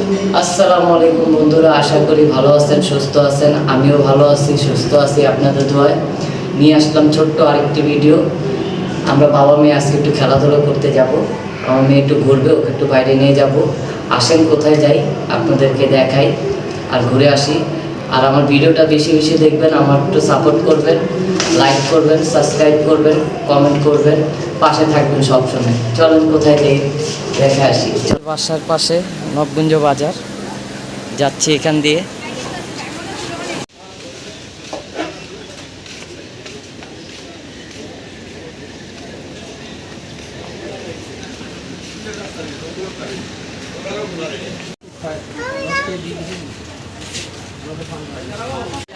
আসসালামু আলাইকুম বন্ধুরা, আশা করি ভালো আছেন, সুস্থ আছেন। আমিও ভালো আছি, সুস্থ আছি আপনাদের দোয়ায়। নিয়ে আসলাম ছোট্ট আরেকটি ভিডিও। আমরা বাবা মেয়ে আজকে একটু খেলাধুলা করতে যাব। আমার মেয়ে একটু ঘুরবে, ওকে একটু বাইরে নিয়ে যাব। আসেন কোথায় যাই আপনাদেরকে দেখাই আর ঘুরে আসি। আর আমার ভিডিওটা বেশি বেশি দেখবেন, আমার একটু সাপোর্ট করবেন, লাইক করবেন, সাবস্ক্রাইব করবেন, কমেন্ট করবেন, পাশে থাকবেন সবসময়। চলেন কোথায় যাই দেখে আসি। বাসার পাশে নবগুঞ্জ বাজার, যাচ্ছি এখান দিয়ে।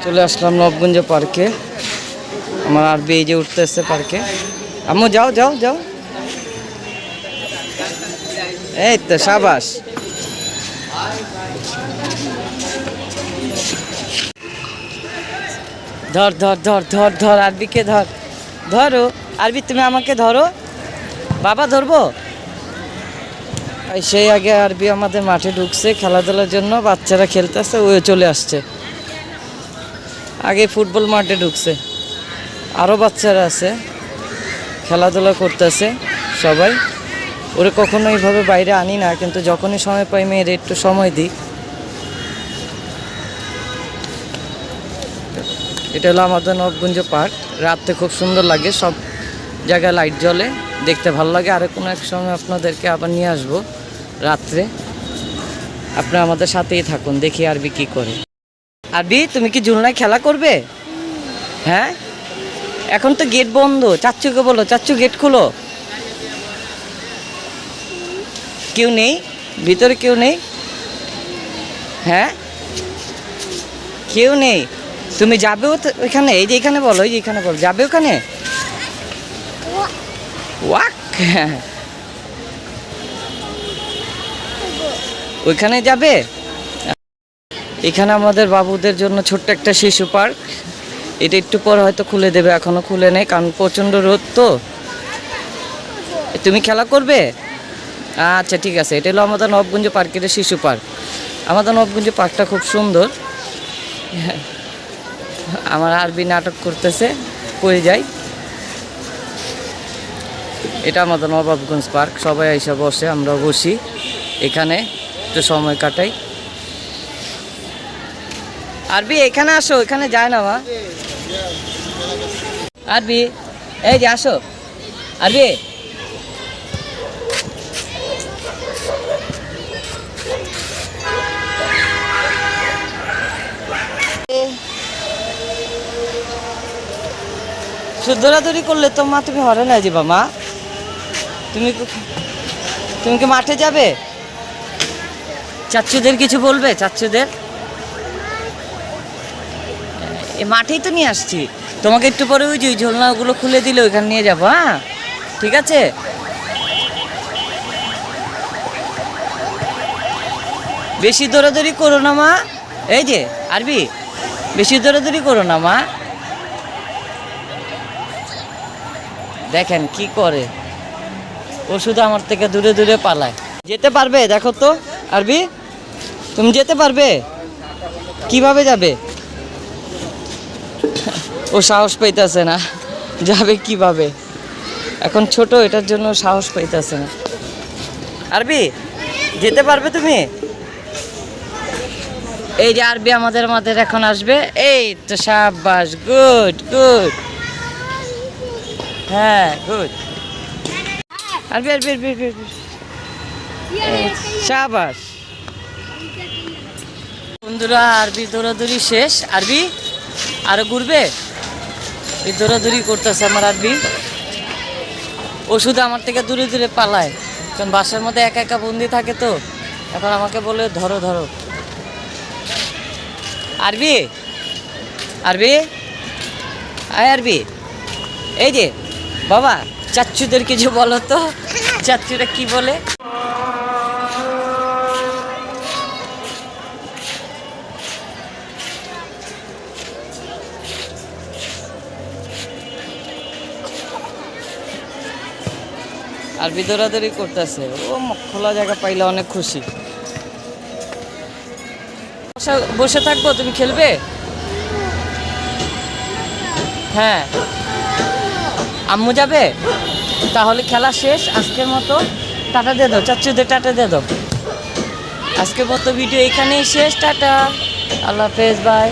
চলে আসলাম নবগুঞ্জ পার্কে। আমার আরবি এই যে উঠতেছে পার্কে। আম্মু যাও যাও যাও, এই তো সাবাস। ধর ধর ধর ধর ধর আরবিকে ধর, ধরো আরবি, তুমি আমাকে ধরো, বাবা ধরবো। সেই আগে আরবি আমাদের মাঠে ঢুকছে খেলাধুলার জন্য, বাচ্চারা খেলতেছে, ও চলে আসছে। আগে ফুটবল মাঠে ঢুকছে, আরও বাচ্চারা আছে খেলাধুলা করতেছে সবাই। ওরে কখনো এইভাবে বাইরে আনি না, কিন্তু যখনই সময় পাই মেয়ের একটু সময় দিই। এটা হলো আমাদের নবগুঞ্জ পার্ক। রাতে খুব সুন্দর লাগে, সব জায়গায় লাইট জ্বলে, দেখতে ভালো লাগে। আর কোনো এক সময় আপনাদেরকে আবার নিয়ে আসবো রাত্রে। আপনারা আমাদের সাথেই থাকুন, দেখি আরবি কি করে। আরবি, তুমি কি ঝুলনায় খেলা করবে? হ্যাঁ, এখন তো গেট বন্ধ। চাচ্চুকে বলো, চাচ্চু গেট খুলো। কেউ নেই ভিতরে, কেউ নেই। হ্যাঁ, কেউ নেই। তুমি যাবে ওইখানে, এই যে এখানে বলো, এই যে এখানে বলো, যাবে ওখানে। ওয়াক, ওইখানে যাবে। এখানে আমাদের বাবুদের জন্য ছোট্ট একটা শিশু পার্ক। এটা একটু পর হয়তো খুলে দেবে, এখনো খুলে নেই কারণ প্রচণ্ড রোদ তো। তুমি খেলা করবে? আচ্ছা ঠিক আছে। এটা হলো আমাদের নবগুঞ্জ পার্কের শিশু পার্ক। আমাদের নবগুঞ্জ পার্কটা খুব সুন্দর। আমার আরবি নাটক করতেছে, করে যাই। এটা আমাদের নবাবগঞ্জ পার্ক, সবাই এসে বসে, আমরা বসি এখানে, একটু সময় কাটাই। আরবি এখানে আসো, এখানে যায় না মা। আরবি এই যে আসো, আরবি দৌড়াদৌড়ি করলে তো মা তুমি হরে না যাবা মা। তুমি তুমি কি মাঠে যাবে? চাচ্চুদের কিছু বলবে? চাচ্চুদের মাঠেই তো নিয়ে আসছি তোমাকে। একটু পরে ওই যে ঝোলনাগুলো খুলে দিলে ওইখানে নিয়ে যাবো। হ্যাঁ ঠিক আছে। বেশি দৌড়াদৌড়ি করো না মা। এই যে আরবি, বেশি দৌড়াদৌড়ি করো না মা। দেখেন কি করে, ও শুধু আমার থেকে দূরে দূরে পালায়। যেতে পারবে দেখো তো আরবি, তুমি যেতে পারবে? কিভাবে যাবে? ও সাহস পাইতেছে না, যাবে কিভাবে? এখন ছোট, এটার জন্য সাহস পাইতেছে না। আরবি যেতে পারবে তুমি? এই যে আরবি আমাদের মাঝে এখন আসবে। এই তো সাবাস, গুড গুড, হ্যাঁ গুড। আরবি আরবি আরবি আরবি, সাবাস। বন্ধুরা আরবি দৌড়াদৌড়ি শেষ। আরবি আরো ঘুরবে, এই দৌড়াদৌড়ি করতেছে আমার আরবি। ও শুধু আমার থেকে দূরে দূরে পালায়, কারণ বাসার মধ্যে একা একা বন্দি থাকে তো। এখন আমাকে বলে ধরো ধরো। আরবি আরবি আয় আরবি, এই যে বাবা, চাচ্চুদের কিছু বলো তো, চাচ্চুরা কি বলে? আর দৌড়াদৌড়ি করতেছে। ও খোলা জায়গা পাইলে অনেক খুশি। বসে থাকবো, তুমি খেলবে? হ্যাঁ, আম্মু যাবে? তাহলে খেলা শেষ আজকের মতো। টাটা দিয়ে দাও, চাচ্চুদের টাটা দিয়ে দাও। আজকের মতো ভিডিও এখানেই শেষ। টাটা, আল্লাহ হাফেজ, বাই।